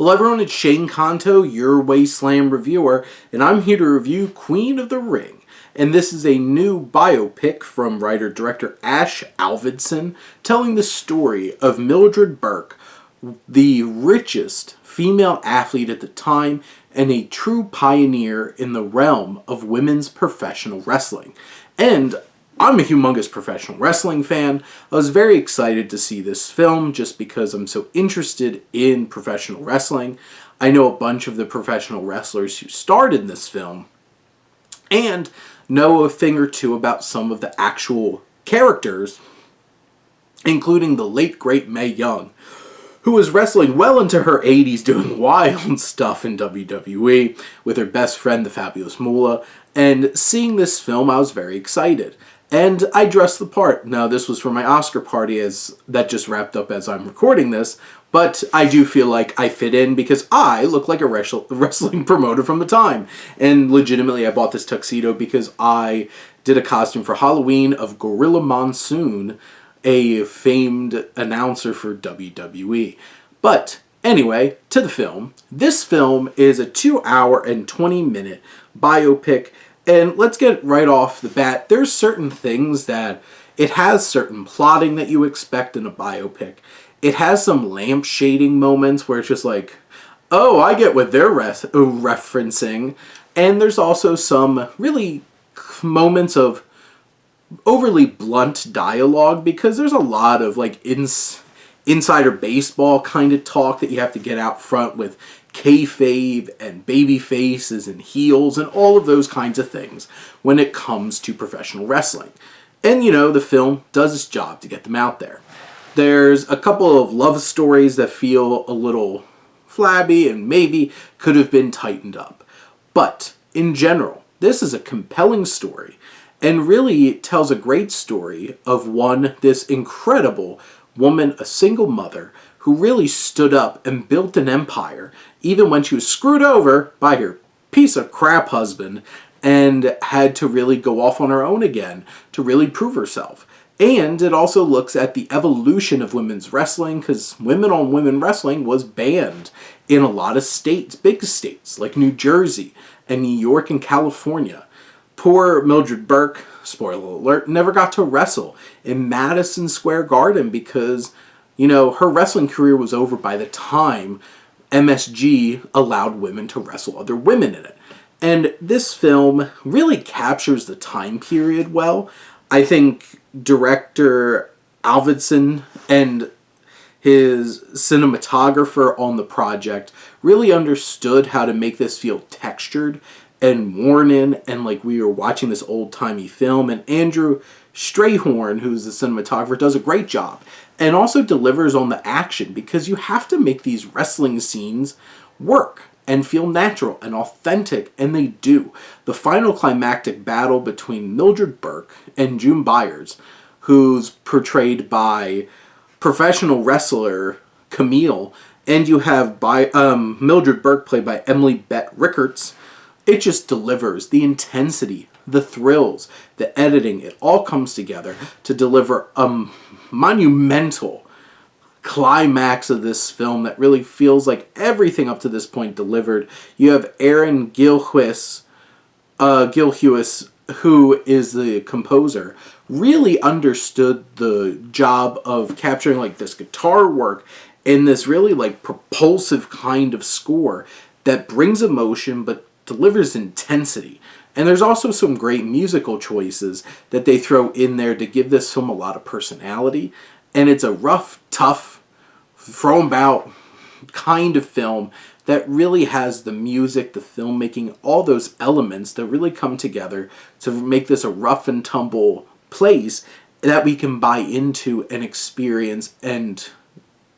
Hello everyone, it's Shane Kanto, your Wasteland reviewer, and I'm here to review Queen of the Ring. And this is a new biopic from writer-director Ash Alvidson, telling the story of Mildred Burke, the richest female athlete at the time and a true pioneer in the realm of women's professional wrestling. And I'm a humongous professional wrestling fan. I was very excited to see this film just because I'm so interested in professional wrestling. I know a bunch of the professional wrestlers who starred in this film and know a thing or two about some of the actual characters, including the late great Mae Young, who was wrestling well into her 80s doing wild stuff in WWE with her best friend, the Fabulous Moolah. And seeing this film, I was very excited. And I dressed the part. Now, this was for my Oscar party that just wrapped up as I'm recording this, but I do feel like I fit in because I look like a wrestling promoter from the time. And legitimately, I bought this tuxedo because I did a costume for Halloween of Gorilla Monsoon, a famed announcer for WWE. But anyway, to the film. This film is a 2-hour and 20-minute biopic. And let's get right off the bat. There's certain things that it has certain plotting that you expect in a biopic. It has some lamp shading moments where it's just like, oh, I get what they're referencing. And there's also some really moments of overly blunt dialogue because there's a lot of like insider baseball kind of talk that you have to get out front with kayfabe and baby faces and heels and all of those kinds of things when it comes to professional wrestling. And you know, the film does its job to get them out there. There's a couple of love stories that feel a little flabby and maybe could have been tightened up. But in general, this is a compelling story and really tells a great story of this incredible woman, a single mother, who really stood up and built an empire, even when she was screwed over by her piece of crap husband and had to really go off on her own again to really prove herself. And it also looks at the evolution of women's wrestling, because women on women wrestling was banned in a lot of states, big states like New Jersey and New York and California. Poor Mildred Burke, spoiler alert, never got to wrestle in Madison Square Garden because, you know, her wrestling career was over by the time MSG allowed women to wrestle other women in it. And this film really captures the time period well. I think director Alvidson and his cinematographer on the project really understood how to make this feel textured and worn in, and like we were watching this old-timey film. And Andrew Strayhorn, who's the cinematographer, does a great job and also delivers on the action because you have to make these wrestling scenes work and feel natural and authentic, and they do. The final climactic battle between Mildred Burke and June Byers, who's portrayed by professional wrestler Camille, and you have Mildred Burke played by Emily Bett Rickards. It just delivers the intensity, the thrills, the editing. It all comes together to deliver a monumental climax of this film that really feels like everything up to this point delivered. You have Aaron Gilhuis, who is the composer, really understood the job of capturing like this guitar work in this really like propulsive kind of score that brings emotion but delivers intensity. And there's also some great musical choices that they throw in there to give this film a lot of personality. And it's a rough, tough, thrown about kind of film that really has the music, the filmmaking, all those elements that really come together to make this a rough and tumble place that we can buy into and experience and,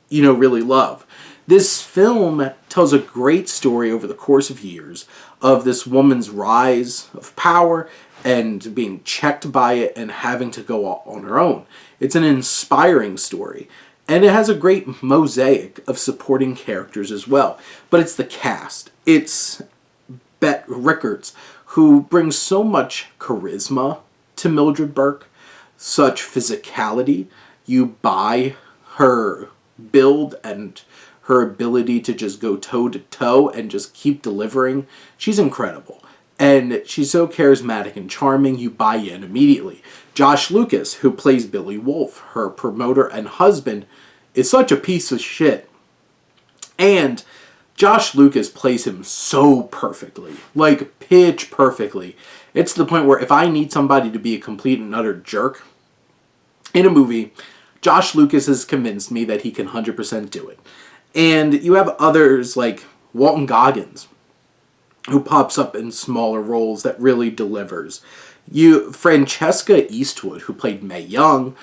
you know, really love. This film tells a great story over the course of years of this woman's rise of power and being checked by it and having to go on her own. It's an inspiring story. And it has a great mosaic of supporting characters as well. But it's the cast. It's Bett Rickards, who brings so much charisma to Mildred Burke, such physicality. You buy her build and her ability to just go toe to toe and just keep delivering, she's incredible. And she's so charismatic and charming, you buy in immediately. Josh Lucas, who plays Billy Wolf, her promoter and husband, is such a piece of shit. And Josh Lucas plays him so perfectly. Like, pitch perfectly. It's to the point where if I need somebody to be a complete and utter jerk in a movie, Josh Lucas has convinced me that he can 100% do it. And you have others like Walton Goggins, who pops up in smaller roles that really delivers. Francesca Eastwood, who played Mae Young,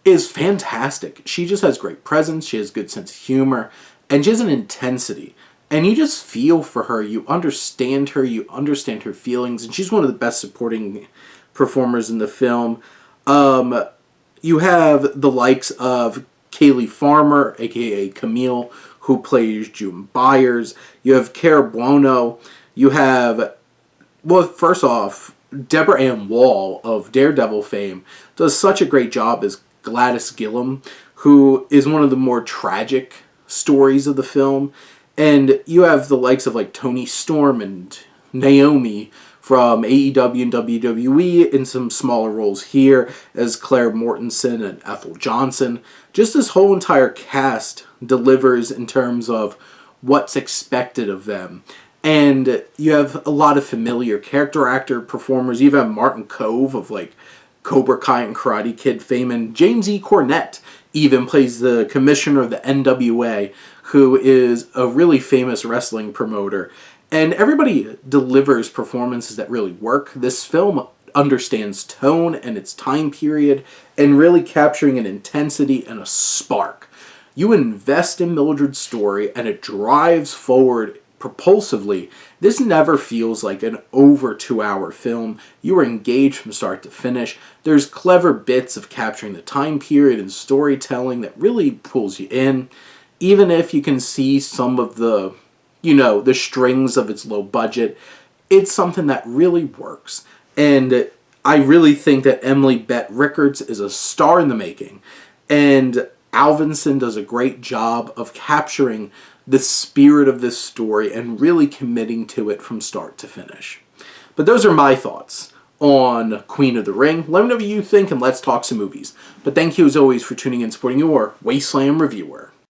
is fantastic. She just has great presence, she has good sense of humor, and she has an intensity. And you just feel for her, you understand her feelings, and she's one of the best supporting performers in the film. You have the likes of Kaylee Farmer, aka Camille, who plays June Byers. You have Cara Buono. You have, well, first off, Deborah Ann Wall of Daredevil fame does such a great job as Gladys Gillum, who is one of the more tragic stories of the film. And you have the likes of like Toni Storm and Naomi from AEW and WWE in some smaller roles here as Claire Mortensen and Ethel Johnson. Just this whole entire cast delivers in terms of what's expected of them. And you have a lot of familiar character actor performers. You have Martin Kove of like Cobra Kai and Karate Kid fame, and James E. Cornette even plays the commissioner of the NWA, who is a really famous wrestling promoter. And everybody delivers performances that really work. This film understands tone and its time period and really capturing an intensity and a spark. You invest in Mildred's story and it drives forward propulsively. This never feels like an over 2-hour film. You are engaged from start to finish. There's clever bits of capturing the time period and storytelling that really pulls you in. Even if you can see some of the, the strings of its low budget, it's something that really works. And I really think that Emily Bett Rickards is a star in the making. And Alvinson does a great job of capturing the spirit of this story and really committing to it from start to finish. But those are my thoughts on Queen of the Ring. Let me know what you think and let's talk some movies. But thank you as always for tuning in and supporting your Wasteland reviewer.